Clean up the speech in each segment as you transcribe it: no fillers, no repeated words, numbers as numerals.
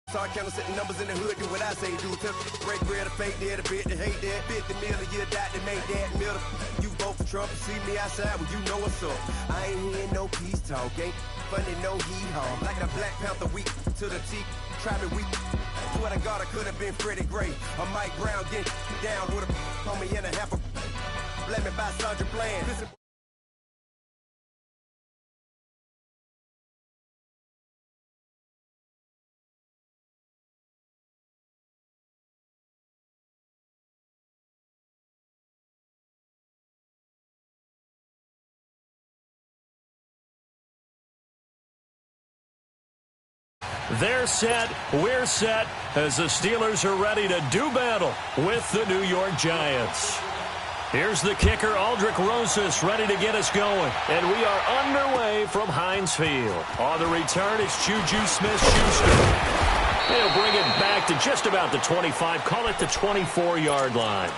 Start counting numbers in the hood, do what I say do. Took break bread, a fake dead, a bit to hate that. 50 million, you died to make that middle. You vote for Trump, you see me outside, well, you know what's up. I ain't hearing no peace talk, ain't funny, no hee-haw. Like a Black Panther weak to the teeth, try me weak. Swear to God, I could have been Freddie Gray. Or Mike Brown getting down with a on me and a half a. Let me buy Sandra Bland. Listen. They're set, we're set, as the Steelers are ready to do battle with the New York Giants. Here's the kicker, Aldrich Rosas, ready to get us going. And we are underway from Heinz Field. On the return, it's Juju Smith-Schuster. They'll bring it back to just about the 25, call it the 24-yard line.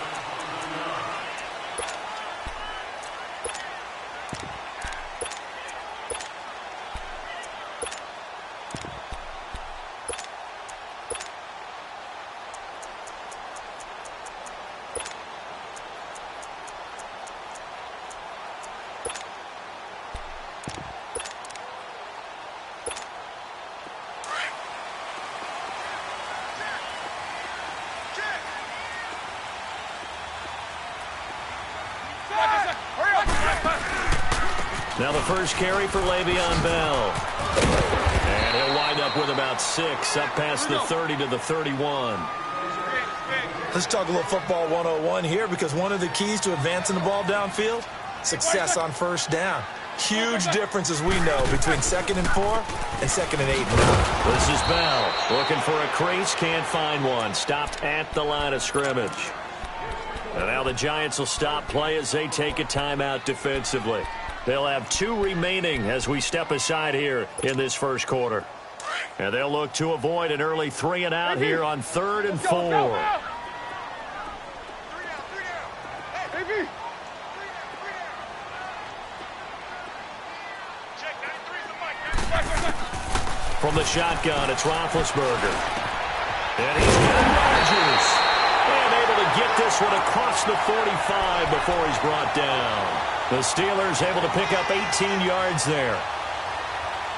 Now the first carry for Le'Veon Bell. And he'll wind up with about 6, up past the 30 to the 31. Let's talk a little football 101 here, because one of the keys to advancing the ball downfield, success on first down. Huge difference, as we know, between 2nd and 4 and 2nd and 8 now. This is Bell looking for a crease, can't find one. Stopped at the line of scrimmage. And now the Giants will stop play as they take a timeout defensively. They'll have 2 remaining as we step aside here in this first quarter. And they'll look to avoid an early 3 and out here on 3rd and 4. From the shotgun, it's Roethlisberger. And he's got Rodgers. And able to get this one across the 45 before he's brought down. The Steelers able to pick up 18 yards there.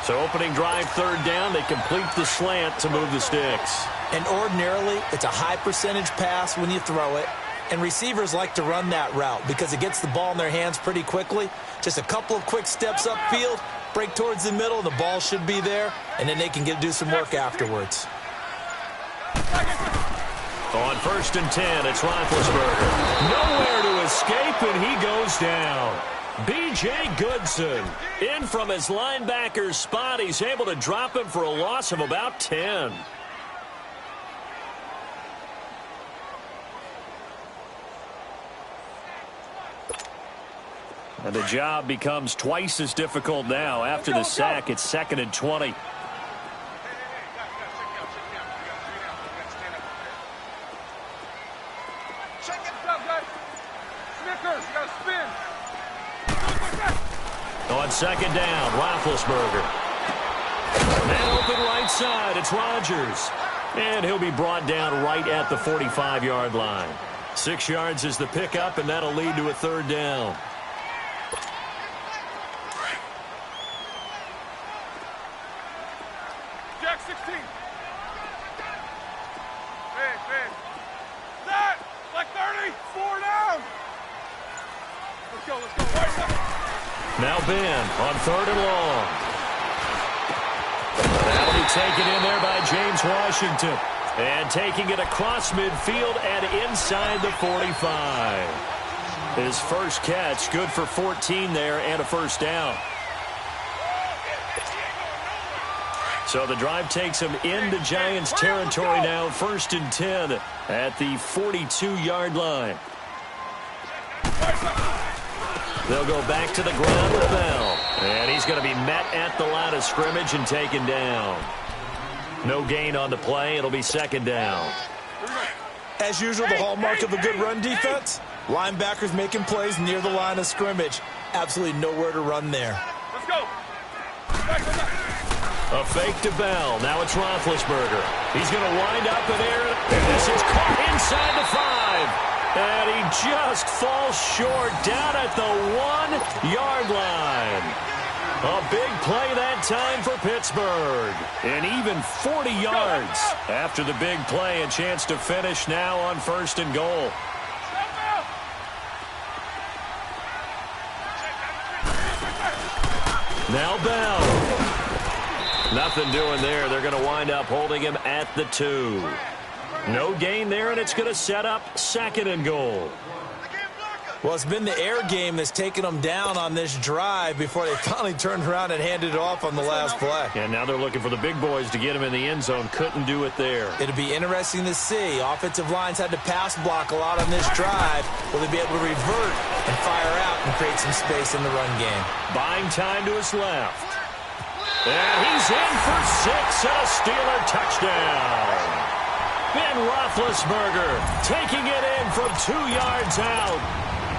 So opening drive, 3rd down, they complete the slant to move the sticks. And ordinarily, it's a high percentage pass when you throw it. And receivers like to run that route because it gets the ball in their hands pretty quickly. Just a couple of quick steps upfield, break towards the middle, the ball should be there, and then they can do some work afterwards. On 1st and 10, it's Roethlisberger. Nowhere to escape, and he goes down. B.J. Goodson in from his linebacker spot. He's able to drop him for a loss of about 10. And the job becomes twice as difficult now. After the sack, it's 2nd and 20. On 2nd down, Roethlisberger. And open right side, it's Rodgers. And he'll be brought down right at the 45-yard line. 6 yards is the pickup, and that'll lead to a 3rd down. Jack 16. Set. Like 30. 4 down. Let's go. Now Ben on 3rd and long. That'll be taken in there by James Washington. And taking it across midfield and inside the 45. His first catch, good for 14 there and a 1st down. So the drive takes him into Giants territory now, 1st and 10 at the 42-yard line. They'll go back to the ground with Bell. And he's going to be met at the line of scrimmage and taken down. No gain on the play. It'll be 2nd down. As usual, the hallmark of a good run defense, linebackers making plays near the line of scrimmage. Absolutely nowhere to run there. Let's go. A fake to Bell. Now it's Roethlisberger. He's going to wind up in air, and this is caught inside the 5. And he just falls short down at the 1-yard line. A big play that time for Pittsburgh. And even 40 yards after the big play. A chance to finish now on 1st and goal. Now Bell. Nothing doing there. They're going to wind up holding him at the 2. No gain there, and it's going to set up 2nd and goal. Well, it's been the air game that's taken them down on this drive before they finally turned around and handed it off on the last play. And now they're looking for the big boys to get him in the end zone. Couldn't do it there. It'll be interesting to see. Offensive lines had to pass block a lot on this drive. Will they be able to revert and fire out and create some space in the run game? Buying time to his left. And he's in for 6 and a Steeler touchdown. Ben Roethlisberger taking it in from 2 yards out.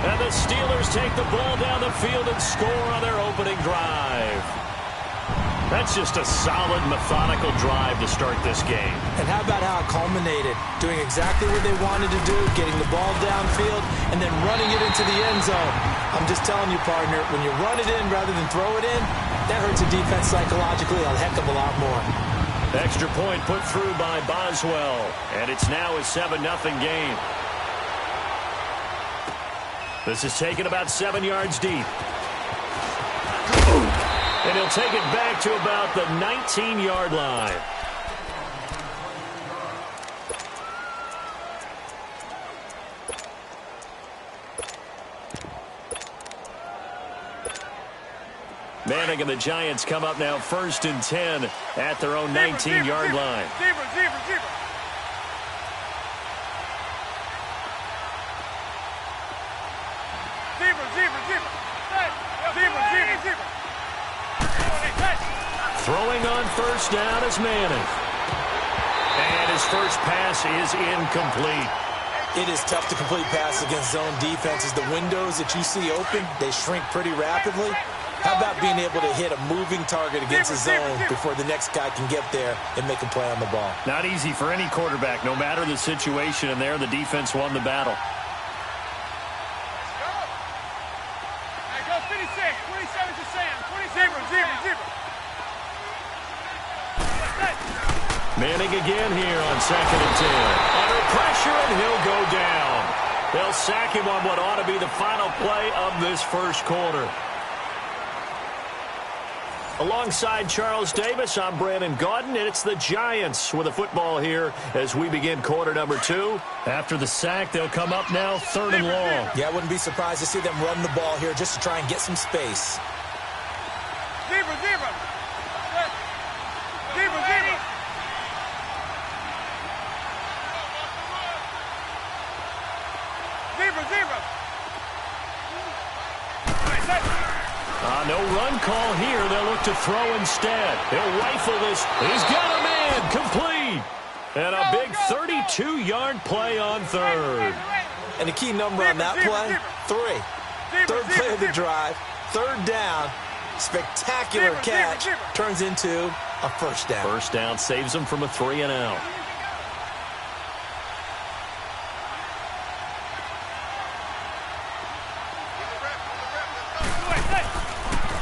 And the Steelers take the ball down the field and score on their opening drive. That's just a solid, methodical drive to start this game. And how about how it culminated? Doing exactly what they wanted to do, getting the ball downfield, and then running it into the end zone. I'm just telling you, partner, when you run it in rather than throw it in, that hurts a defense psychologically a heck of a lot more. Extra point put through by Boswell. And it's now a 7-0 game. This is taken about 7 yards deep. And he'll take it back to about the 19-yard line. Manning and the Giants come up now 1st and 10 at their own 19-yard line. Throwing on 1st down is Manning. And his first pass is incomplete. It is tough to complete passes against zone defenses. The windows that you see open, they shrink pretty rapidly. How about being able to hit a moving target against a zone before the next guy can get there and make a play on the ball? Not easy for any quarterback, no matter the situation, and there the defense won the battle. Manning again here on 2nd and 10. Under pressure, and he'll go down. They'll sack him on what ought to be the final play of this first quarter. Alongside Charles Davis, I'm Brandon Gaudin, and it's the Giants with a football here as we begin quarter number 2. After the sack, they'll come up now 3rd and long. Yeah, I wouldn't be surprised to see them run the ball here just to try and get some space. No run call here. They'll look to throw instead. They'll rifle this. He's got a man. Complete. And a big 32-yard play on 3rd. And the key number on that play, 3. 3rd play of the drive. 3rd down. Spectacular catch. Turns into a 1st down. 1st down saves them from a 3-and-out.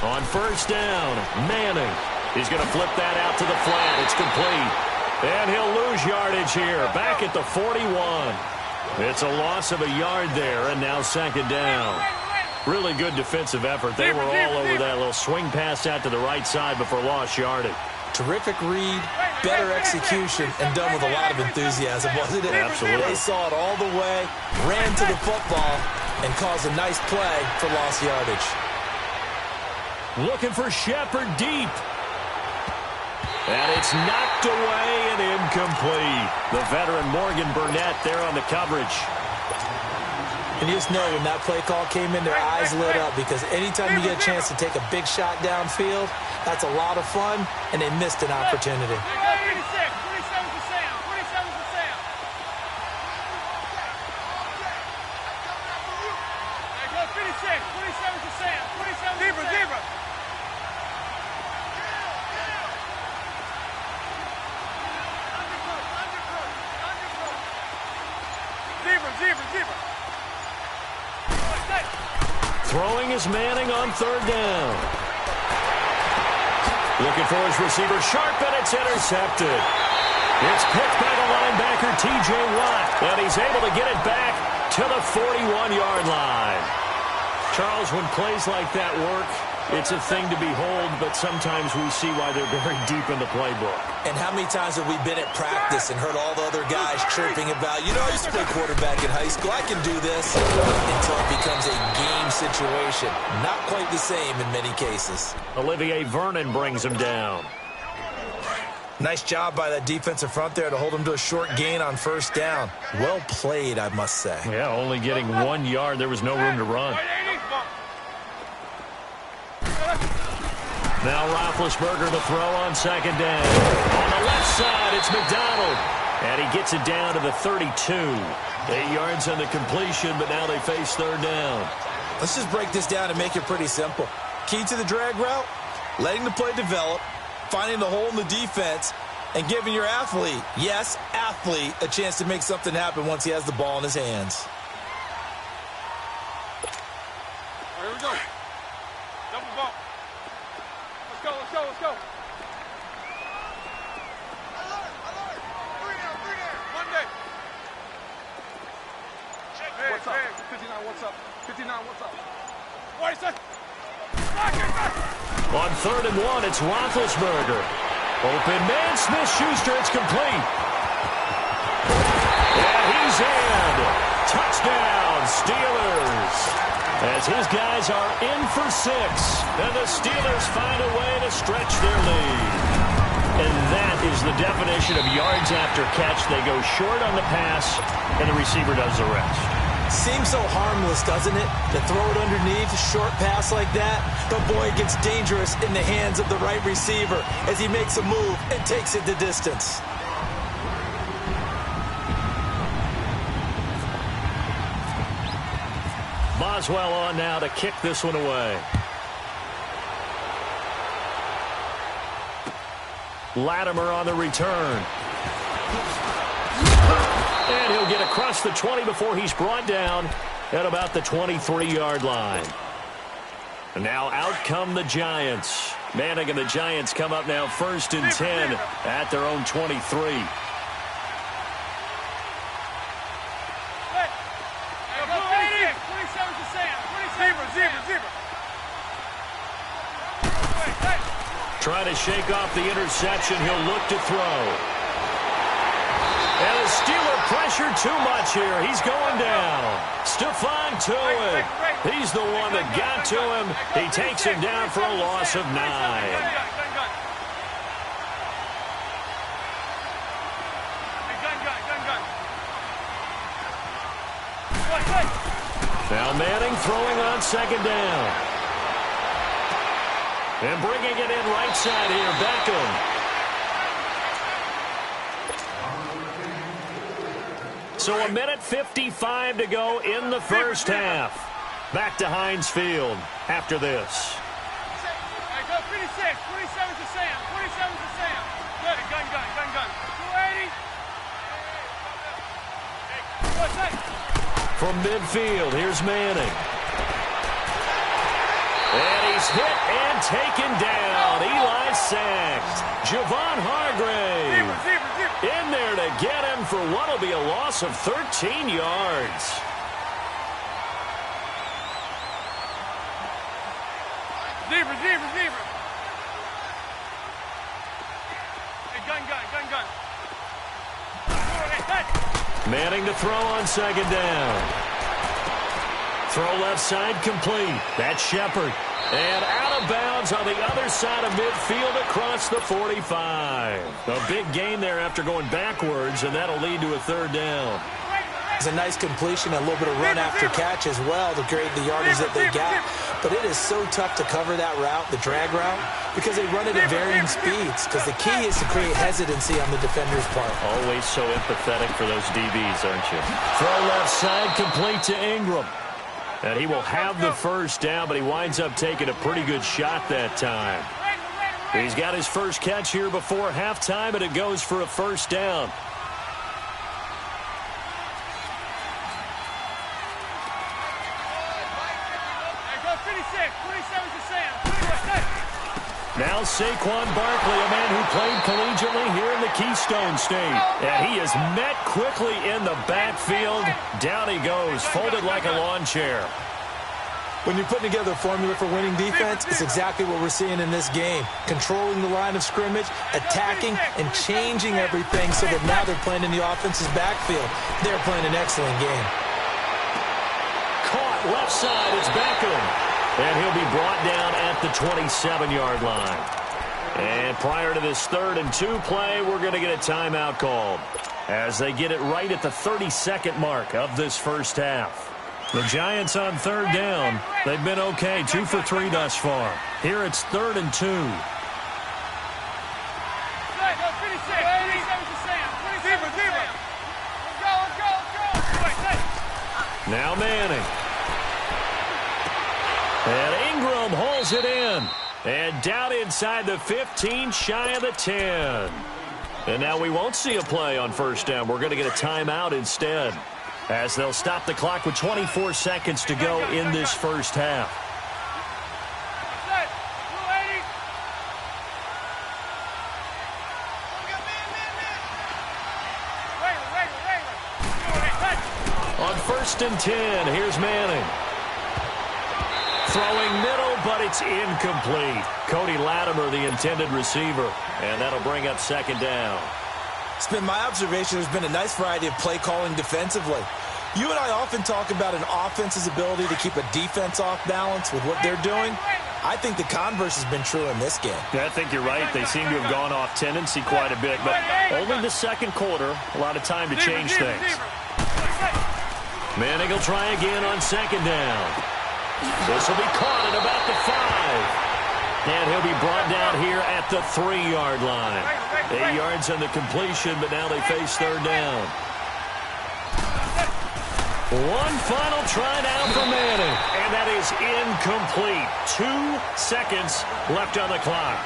On 1st down, Manning. He's going to flip that out to the flat. It's complete. And he'll lose yardage here. Back at the 41. It's a loss of a yard there, and now 2nd down. Really good defensive effort. They were all over that little swing pass out to the right side before lost yardage. Terrific read, better execution, and done with a lot of enthusiasm, wasn't it? Absolutely. They saw it all the way, ran to the football, and caused a nice play for lost yardage. Looking for Shepard deep. And it's knocked away and incomplete. The veteran Morgan Burnett there on the coverage. And you just know when that play call came in, their eyes lit up, because anytime you get a chance to take a big shot downfield, that's a lot of fun, and they missed an opportunity. Throwing is Manning on third down. Looking for his receiver, sharp, and it's intercepted. It's picked by the linebacker, T.J. Watt, and he's able to get it back to the 41-yard line. Charles, when plays like that work, it's a thing to behold, but sometimes we see why they're very deep in the playbook. And how many times have we been at practice and heard all the other guys chirping about, you know, I used to play quarterback in high school, I can do this, until it becomes a game situation. Not quite the same in many cases. Olivier Vernon brings him down. Nice job by that defensive front there to hold him to a short gain on first down. Well played, I must say. Yeah, only getting 1 yard. There was no room to run. Now Roethlisberger to throw on second down. On the left side, it's McDonald. And he gets it down to the 32. 8 yards on the completion, but now they face third down. Let's just break this down and make it pretty simple. Key to the drag route, letting the play develop, finding the hole in the defense, and giving your athlete, yes, athlete, a chance to make something happen once he has the ball in his hands. Here we go. Double ball. Let's go, let's go, let's go. Alert. Three there. Monday. What's up? 59, what's up? 59, what's up? What is that? On third and one, it's Roethlisberger. Open man, Smith-Schuster, it's complete. And he's in. Touchdown, Steelers. As his guys are in for 6. And the Steelers find a way to stretch their lead. And that is the definition of yards after catch. They go short on the pass, and the receiver does the rest. Seems so harmless, doesn't it? To throw it underneath, a short pass like that. But boy, it gets dangerous in the hands of the right receiver as he makes a move and takes it the distance. Boswell on now to kick this one away. Latimer on the return. And he'll get across the 20 before he's brought down at about the 23-yard line. And now out come the Giants. Manning and the Giants come up now 1st and 10 at their own 23. Trying to shake off the interception. He'll look to throw. And the Steeler pressure too much here. He's going down. Stephon Tuitt. He's the one that got to him. He takes him down for a loss of 9. Now Manning throwing on second down. And bringing it in right side here, Beckham. So 1:55 to go in the first half. Back to Heinz Field after this. Hey, go 56, 27 to Sam, 27 to Sam. Good, gun. 280. From midfield, here's Manning. And he's hit and taken down. Eli sacked. Javon Hargrave in there to get him for what will be a loss of 13 yards. Zebra. Hey, gun. Manning to throw on second down. Throw left side complete. That's Shepard. And out of bounds on the other side of midfield across the 45. A big gain there after going backwards, and that'll lead to a third down. It's a nice completion, a little bit of run after catch as well to grade the yardage that they got. But it is so tough to cover that route, the drag route, because they run it at varying speeds. Because the key is to create hesitancy on the defender's part. Always so empathetic for those DBs, aren't you? Throw left side complete to Ingram. And he will have the first down, but he winds up taking a pretty good shot that time. He's got his first catch here before halftime, and it goes for a first down. Hey, go Now Saquon Barkley, a man who played collegiately here in the Keystone State. And he is met quickly in the backfield. Down he goes, folded like a lawn chair. When you're putting together a formula for winning defense, it's exactly what we're seeing in this game. Controlling the line of scrimmage, attacking, and changing everything so that now they're playing in the offense's backfield. They're playing an excellent game. Caught left side, it's Beckham. And he'll be brought down at the 27-yard line. And prior to this 3rd and 2 play, we're going to get a timeout called as they get it right at the 32nd mark of this first half. The Giants on 3rd down. They've been okay, 2 for 3 thus far. Here it's 3rd and 2. Now Manning. And Ingram hauls it in. And down inside the 15, shy of the 10. And now we won't see a play on 1st down. We're going to get a timeout instead, as they'll stop the clock with 24 seconds to go in this first half. On 1st and 10, here's Manning. Throwing middle, but it's incomplete. Cody Latimer, the intended receiver, and that'll bring up 2nd down. It's been my observation there's been a nice variety of play calling defensively. You and I often talk about an offense's ability to keep a defense off balance with what they're doing. I think the converse has been true in this game. Yeah, I think you're right. They seem to have gone off tendency quite a bit, but only the 2nd quarter, a lot of time to change things. Manning will try again on 2nd down. This will be caught at about the 5. And he'll be brought down here at the 3-yard line. 8 yards on the completion, but now they face 3rd down. One final try now for Manning, and that is incomplete. 2 seconds left on the clock.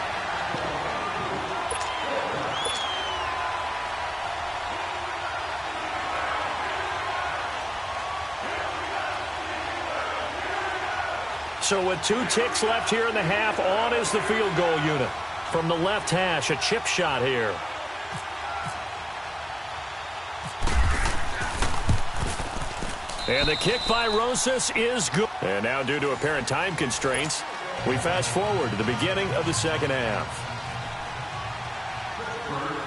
So with 2 ticks left here in the half, on is the field goal unit. From the left hash, a chip shot here. And the kick by Rosas is good. And now, due to apparent time constraints, we fast forward to the beginning of the 2nd half.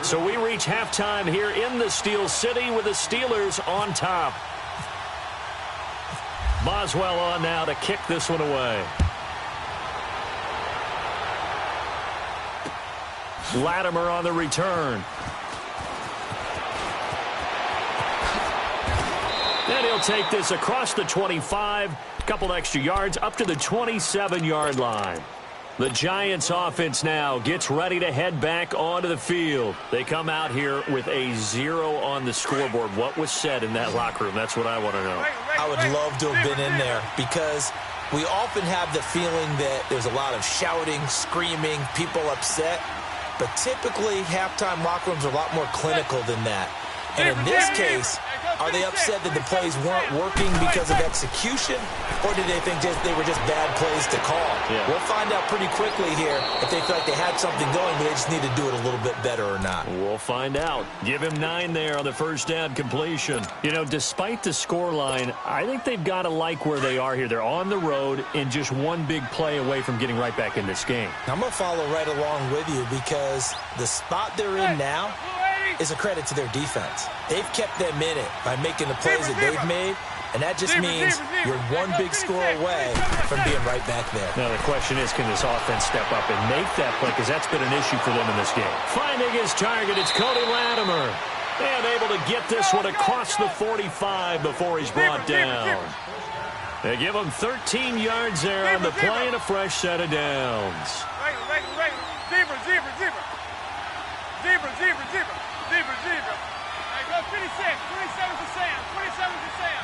So we reach halftime here in the Steel City with the Steelers on top. Boswell on now to kick this one away. Latimer on the return. And he'll take this across the 25, a couple extra yards, up to the 27-yard line. The Giants offense now gets ready to head back onto the field. They come out here with a 0 on the scoreboard. What was said in that locker room? That's what I want to know. I would love to have been in there because we often have the feeling that there's a lot of shouting, screaming, people upset. But typically, halftime locker rooms are a lot more clinical than that. And in this case, are they upset that the plays weren't working because of execution, or did they think they were just bad plays to call? Yeah. We'll find out pretty quickly here if they feel like they had something going, but they just need to do it a little bit better or not. We'll find out. Give him 9 there on the 1st down completion. You know, despite the scoreline, I think they've got to like where they are here. They're on the road and just one big play away from getting right back in this game. I'm going to follow right along with you because the spot they're in now is a credit to their defense. They've kept them in it by making the plays that they've made, and that just means you're one big score away from being right back there. Now the question is, can this offense step up and make that play? Because that's been an issue for them in this game. Finding his target, it's Cody Latimer. And able to get this one across the 45 before he's brought down. They give him 13 yards there on the play and a fresh set of downs. Zebra. Hey, go 26. 27 to Sam. 27 to Sam.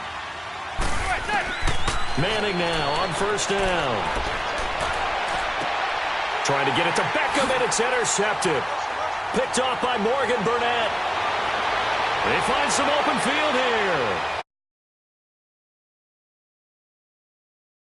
All right, take it. Manning now on 1st down. Trying to get it to Beckham, and it's intercepted. Picked off by Morgan Burnett. They find some open field here.